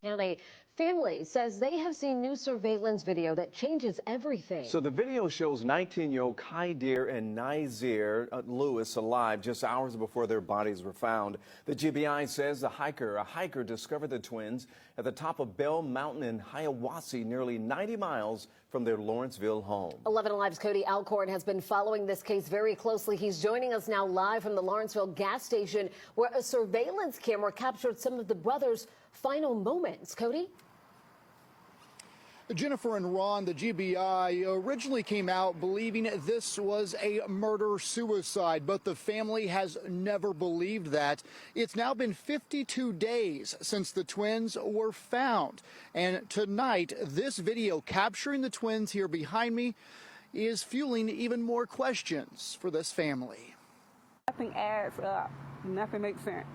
And a family says they have seen new surveillance video that changes everything. So the video shows 19-year-old Qaadir and Naadir Lewis alive just hours before their bodies were found. The GBI says a hiker discovered the twins at the top of Bell Mountain in Hiawassee, nearly 90 miles from their Lawrenceville home. 11 Alive's Cody Alcorn has been following this case very closely. He's joining us now live from the Lawrenceville gas station, where a surveillance camera captured some of the brothers' final moments. Cody? Jennifer and Ron, the GBI originally came out believing this was a murder-suicide, but the family has never believed that. It's now been 52 days since the twins were found. And tonight, this video capturing the twins here behind me is fueling even more questions for this family. Nothing adds up. Nothing makes sense.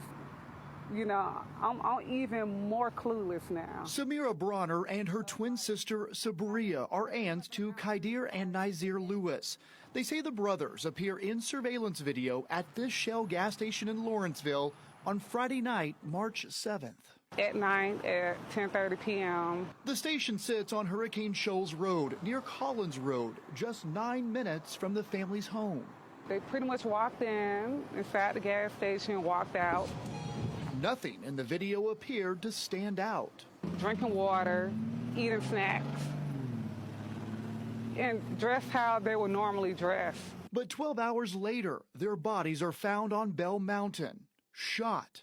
You know, I'm even more clueless now. Samira Bronner and her twin sister Sabria are aunts to Qaadir and Naadir Lewis. They say the brothers appear in surveillance video at this Shell gas station in Lawrenceville on Friday night, March 7th. At night at 10:30 p.m. The station sits on Hurricane Shoals Road near Collins Road, just 9 minutes from the family's home. They pretty much walked inside the gas station, walked out. Nothing in the video appeared to stand out. Drinking water, eating snacks, and dressed how they would normally dress. But 12 hours later, their bodies are found on Bell Mountain, shot.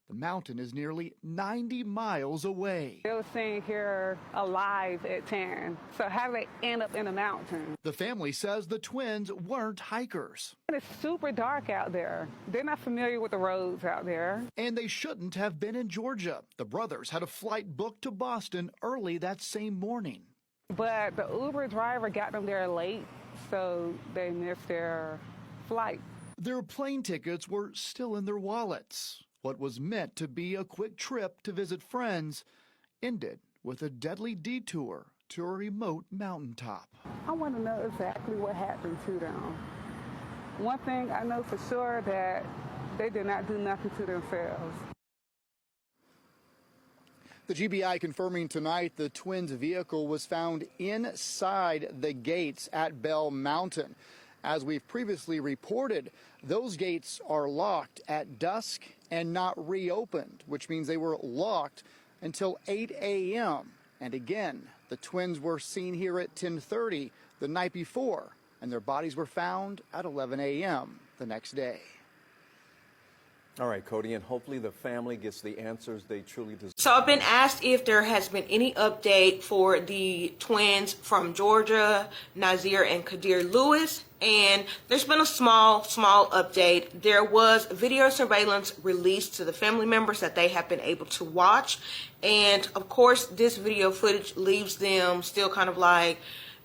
The mountain is nearly 90 miles away. They were sitting here alive at 10, so how did they end up in the mountain? The family says the twins weren't hikers. It's super dark out there. They're not familiar with the roads out there. And they shouldn't have been in Georgia. The brothers had a flight booked to Boston early that same morning. But the Uber driver got them there late, so they missed their flight. Their plane tickets were still in their wallets. What was meant to be a quick trip to visit friends ended with a deadly detour to a remote mountaintop. I want to know exactly what happened to them. One thing I know for sure, that they did not do nothing to themselves. The GBI confirming tonight the twins' vehicle was found inside the gates at Bell Mountain. As we've previously reported, those gates are locked at dusk and not reopened, which means they were locked until 8 a.m. And again, the twins were seen here at 10:30 the night before, and their bodies were found at 11 a.m. the next day. All right, Cody, and hopefully the family gets the answers they truly deserve. So I've been asked if there has been any update for the twins from Georgia, Naadir and Qaadir Lewis, and there's been a small update. There was video surveillance released to the family members that they have been able to watch, and of course this video footage leaves them still kind of like,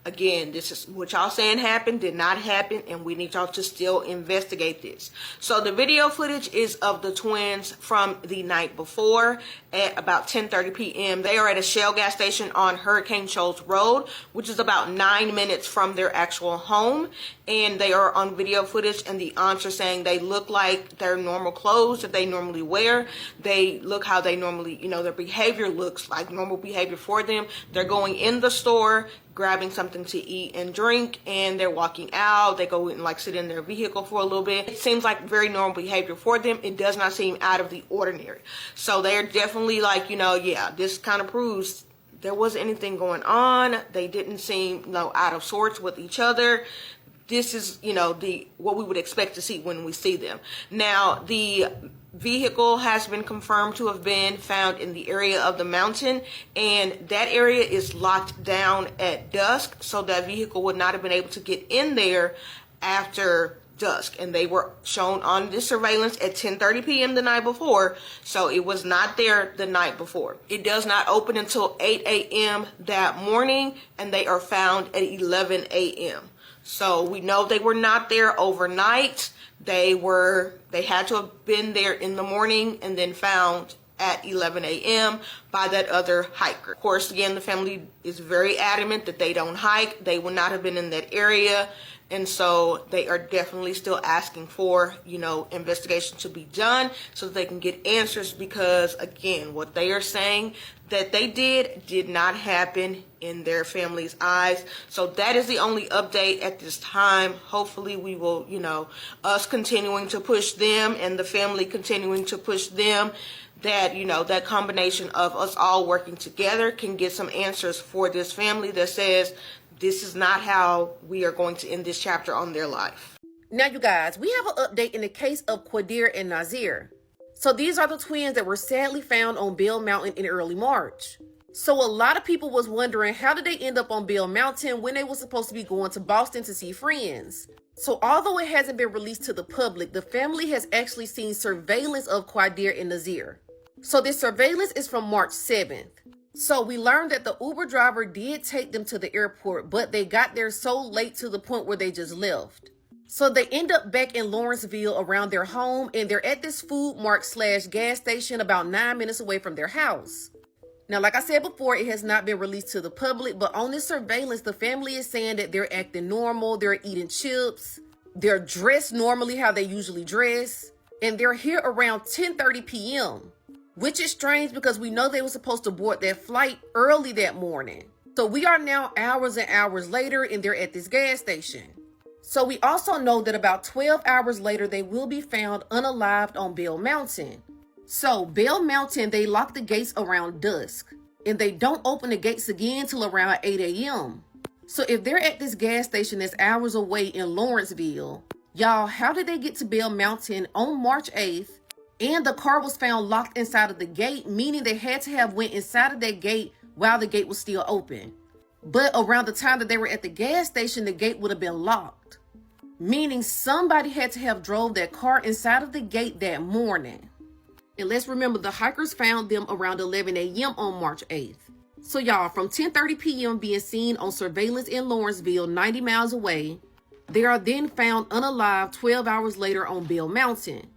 again, this is what y'all saying happened, did not happen, and we need y'all to still investigate this. So the video footage is of the twins from the night before at about 10:30 p.m. They are at a Shell gas station on Hurricane Shoals Road, which is about 9 minutes from their actual home. And they are on video footage, and the aunts are saying they look like their normal clothes that they normally wear. They look how they normally, you know, their behavior looks like normal behavior for them. They're going in the store, grabbing something to eat and drink, and they're walking out. They go and like sit in their vehicle for a little bit. It seems like very normal behavior for them. It does not seem out of the ordinary. So they're definitely like, you know, yeah, this kind of proves there wasn't anything going on. They didn't seem, you know, out of sorts with each other. This is, you know, what we would expect to see when we see them. Now, the vehicle has been confirmed to have been found in the area of the mountain, and that area is locked down at dusk, so that vehicle would not have been able to get in there after dusk. And they were shown on this surveillance at 10:30 p.m. the night before, so it was not there the night before. It does not open until 8 a.m. that morning, and they are found at 11 a.m. So we know they were not there overnight. They had to have been there in the morning and then found at 11 a.m. by that other hiker. Of course, again, the family is very adamant that they don't hike. They would not have been in that area. And so they are definitely still asking for, investigation to be done so that they can get answers, because again, what they are saying that they did not happen in their family's eyes. So that is the only update at this time. Hopefully we will, us continuing to push them and the family continuing to push them, that, that combination of us all working together can get some answers for this family that says, this is not how we are going to end this chapter on their life. Now, you guys, we have an update in the case of Qaadir and Naadir. So these are the twins that were sadly found on Bell Mountain in early March. So a lot of people was wondering, how did they end up on Bell Mountain when they were supposed to be going to Boston to see friends? So although it hasn't been released to the public, the family has actually seen surveillance of Qaadir and Naadir. So this surveillance is from March 7th. So we learned that the Uber driver did take them to the airport, but they got there so late to the point where they just left. So they end up back in Lawrenceville around their home, and they're at this food mart/gas station about 9 minutes away from their house. Now, like I said before, it has not been released to the public, but on this surveillance, the family is saying that they're acting normal, they're eating chips, they're dressed normally how they usually dress, and they're here around 10:30 p.m., which is strange because we know they were supposed to board that flight early that morning. So we are now hours and hours later, and they're at this gas station. So we also know that about 12 hours later, they will be found unalived on Bell Mountain. So Bell Mountain, they lock the gates around dusk, and they don't open the gates again till around 8 a.m. So if they're at this gas station that's hours away in Lawrenceville, y'all, how did they get to Bell Mountain on March 8th? And the car was found locked inside of the gate, meaning they had to have went inside of that gate while the gate was still open. But around the time that they were at the gas station, the gate would have been locked, meaning somebody had to have drove that car inside of the gate that morning. And let's remember, the hikers found them around 11 a.m. on March 8th. So y'all, from 10:30 p.m. being seen on surveillance in Lawrenceville, 90 miles away, they are then found unalived 12 hours later on Bell Mountain.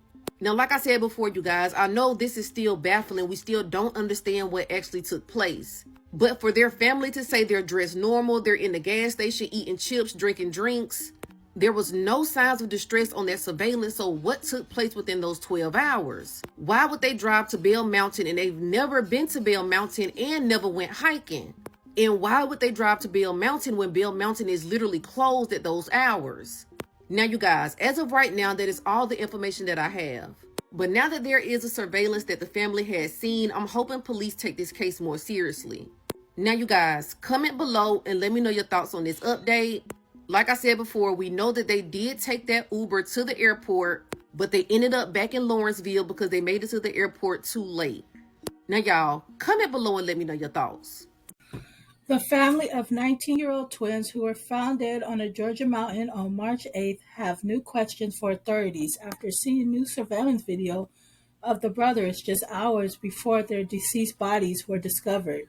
Now, like I said before, you guys, I know this is still baffling. We still don't understand what actually took place. But for their family to say they're dressed normal, they're in the gas station eating chips, drinking drinks, there was no signs of distress on that surveillance. So what took place within those 12 hours? Why would they drive to Bell Mountain and they've never been to Bell Mountain and never went hiking? And why would they drive to Bell Mountain when Bell Mountain is literally closed at those hours? Now, you guys, as of right now, that is all the information that I have. But now that there is a surveillance that the family has seen, I'm hoping police take this case more seriously. Now, you guys, comment below and let me know your thoughts on this update. Like I said before, we know that they did take that Uber to the airport, but they ended up back in Lawrenceville because they made it to the airport too late. Now, y'all, comment below and let me know your thoughts. The family of 19-year-old twins who were found dead on a Georgia mountain on March 8th have new questions for authorities after seeing new surveillance video of the brothers just hours before their deceased bodies were discovered.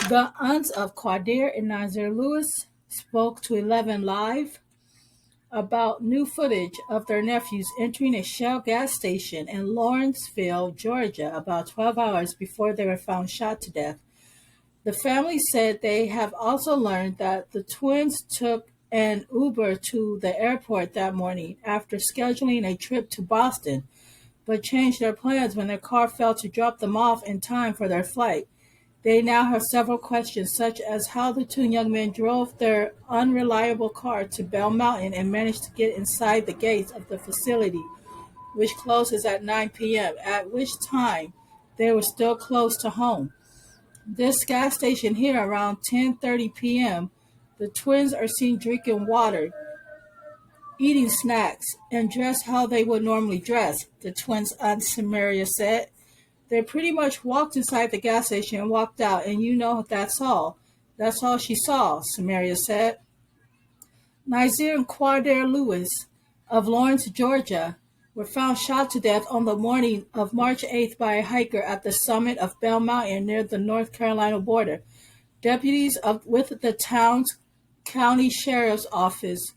The aunts of Qaadir and Naadir Lewis spoke to 11 Live about new footage of their nephews entering a Shell gas station in Lawrenceville, Georgia, about 12 hours before they were found shot to death. The family said they have also learned that the twins took an Uber to the airport that morning after scheduling a trip to Boston, but changed their plans when their car failed to drop them off in time for their flight. They now have several questions, such as how the two young men drove their unreliable car to Bell Mountain and managed to get inside the gates of the facility, which closes at 9 p.m., at which time they were still close to home. This gas station here around 10:30 p.m., the twins are seen drinking water, eating snacks, and dressed how they would normally dress, the twins' aunt Samaria said. They pretty much walked inside the gas station and walked out, and that's all. That's all she saw, Samaria said. Naadir and Qaadir Lewis of Lawrence, Georgia, were found shot to death on the morning of March 8th by a hiker at the summit of Bell Mountain near the North Carolina border. Deputies with the town's county sheriff's office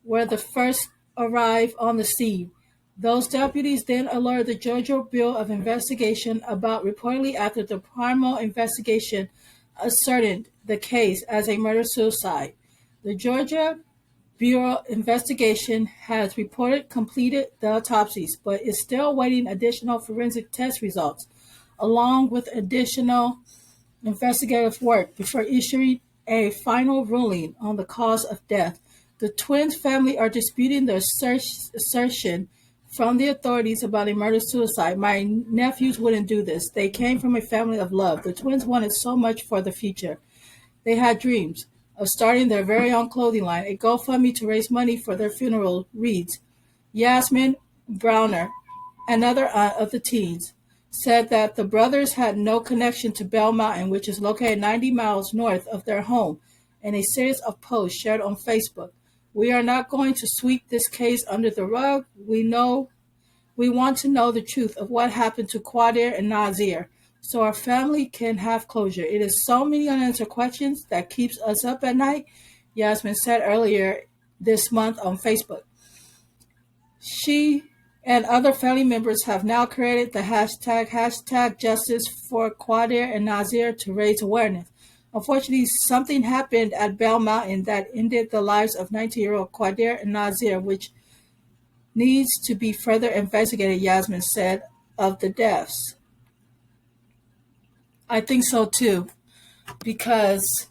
were the first arrived on the scene. Those deputies then alerted the Georgia Bureau of Investigation about reportedly after the primal investigation asserted the case as a murder-suicide. The Georgia Bureau investigation has reported completed the autopsies, but is still awaiting additional forensic test results, along with additional investigative work before issuing a final ruling on the cause of death. The twins' family are disputing the assertion from the authorities about a murder-suicide. My nephews wouldn't do this. They came from a family of love. The twins wanted so much for the future. They had dreams of starting their very own clothing line. A GoFundMe to raise money for their funeral reads, Yasmin Browner, another aunt of the teens, said that the brothers had no connection to Bell Mountain, which is located 90 miles north of their home, in a series of posts shared on Facebook. We are not going to sweep this case under the rug. We want to know the truth of what happened to Qaadir and Naadir, so our family can have closure. It is so many unanswered questions that keeps us up at night, Yasmin said earlier this month on Facebook. She and other family members have now created the hashtag Justice for Qaadir and Naadir to raise awareness. Unfortunately, something happened at Bell Mountain that ended the lives of 19-year-old Qaadir and Naadir, which needs to be further investigated, Yasmin said of the deaths. I think so too, because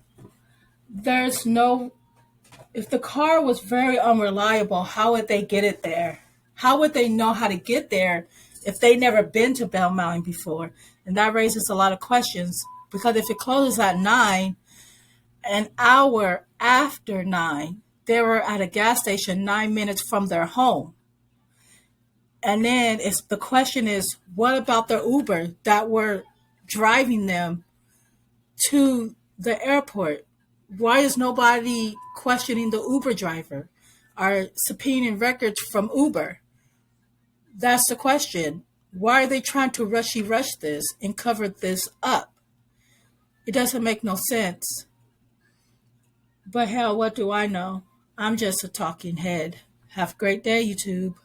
if the car was very unreliable, how would they get it there? How would they know how to get there if they never been to Bell Mountain before? And that raises a lot of questions, because if it closes at 9, an hour after 9, they were at a gas station 9 minutes from their home. And then the question is, what about the Uber that were driving them to the airport? Why is nobody questioning the Uber driver or subpoenaing records from Uber? That's the question. Why are they trying to rush this and cover this up? It doesn't make no sense. But hell, what do I know? I'm just a talking head. Have a great day, YouTube.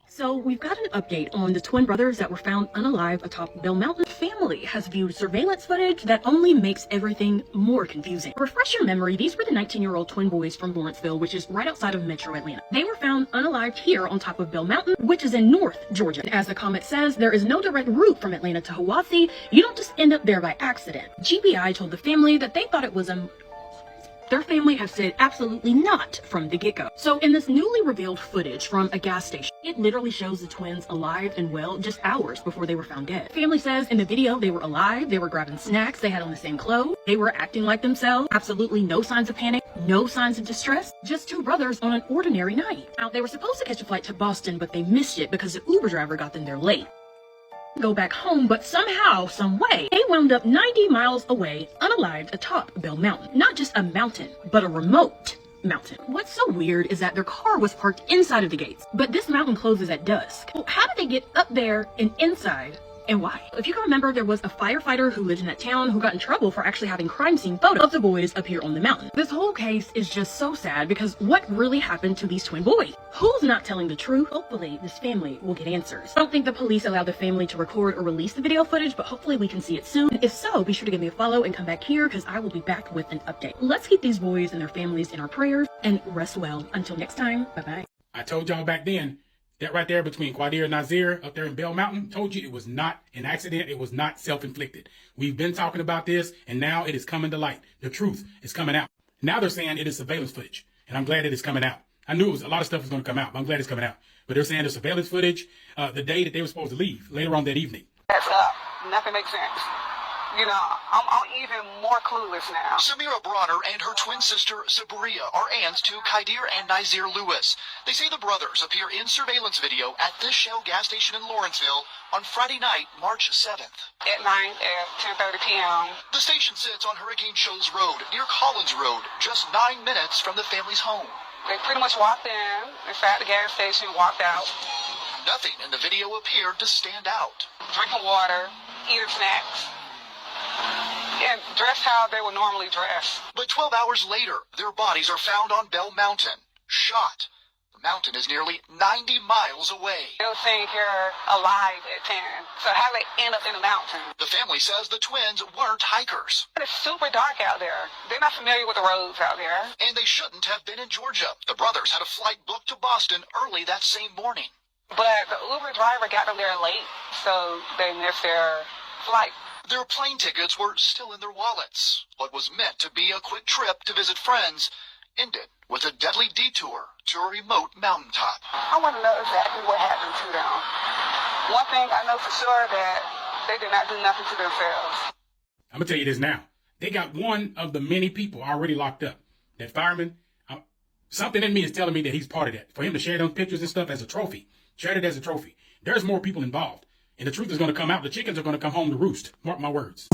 So we've got an update on the twin brothers that were found unalive atop Bell Mountain. Family has viewed surveillance footage that only makes everything more confusing. Refresh your memory, these were the 19-year-old twin boys from Lawrenceville, which is right outside of Metro Atlanta. They were found unalived here on top of Bell Mountain, which is in North Georgia. As the comment says, there is no direct route from Atlanta to Hiwassee. You don't just end up there by accident. GBI told the family that they thought it was their family have said absolutely not from the get-go. So in this newly revealed footage from a gas station, it literally shows the twins alive and well just hours before they were found dead. Family says in the video they were alive, they were grabbing snacks, they had on the same clothes, they were acting like themselves, absolutely no signs of panic, no signs of distress, just two brothers on an ordinary night. Now, they were supposed to catch a flight to Boston, but they missed it because the Uber driver got them there late. Go back home, but somehow, some way, they wound up 90 miles away, unalived atop Bell Mountain. Not just a mountain, but a remote mountain. What's so weird is that their car was parked inside of the gates, but this mountain closes at dusk. Well, how did they get up there and inside? And why? If you can remember, there was a firefighter who lived in that town who got in trouble for actually having crime scene photos of the boys up here on the mountain. This whole case is just so sad because what really happened to these twin boys? Who's not telling the truth? Hopefully, this family will get answers. I don't think the police allowed the family to record or release the video footage, but hopefully we can see it soon. If so, be sure to give me a follow and come back here because I will be back with an update. Let's keep these boys and their families in our prayers and rest well. Until next time, bye-bye. I told y'all back then, that right there between Qaadir and Naadir up there in Bell Mountain, told you it was not an accident. It was not self-inflicted. We've been talking about this, and now it is coming to light. The truth is coming out. Now they're saying it is surveillance footage, and I'm glad that it's coming out. I knew a lot of stuff was going to come out, but I'm glad it's coming out. But they're saying the surveillance footage the day that they were supposed to leave, later on that evening. That's up. Nothing makes sense. You know, I'm even more clueless now. Samira Bronner and her twin sister, Sabria, are aunts to Qaadir and Naadir Lewis. They say the brothers appear in surveillance video at this Shell gas station in Lawrenceville on Friday night, March 7th. At night at 10:30 p.m. The station sits on Hurricane Shoals Road, near Collins Road, just 9 minutes from the family's home. They pretty much walked inside the gas station, walked out. Nothing in the video appeared to stand out. Drinking water, eating snacks. And dressed how they would normally dress. But 12 hours later, their bodies are found on Bell Mountain, shot. The Mountain is nearly 90 miles away. They were saying here alive at 10. So how they end up in the mountain? The family says the twins weren't hikers. It's super dark out there. They're not familiar with the roads out there. And they shouldn't have been in Georgia. The brothers had a flight booked to Boston early that same morning. But the Uber driver got them there late, so they missed their flight. Their plane tickets were still in their wallets. What was meant to be a quick trip to visit friends ended with a deadly detour to a remote mountaintop. I want to know exactly what happened to them. One thing I know for sure that they did not do nothing to themselves. I'm going to tell you this now. They got one of the many people already locked up. That fireman, something in me is telling me that he's part of that. For him to share those pictures and stuff as a trophy, share it as a trophy. There's more people involved. And the truth is going to come out. The chickens are going to come home to roost. Mark my words.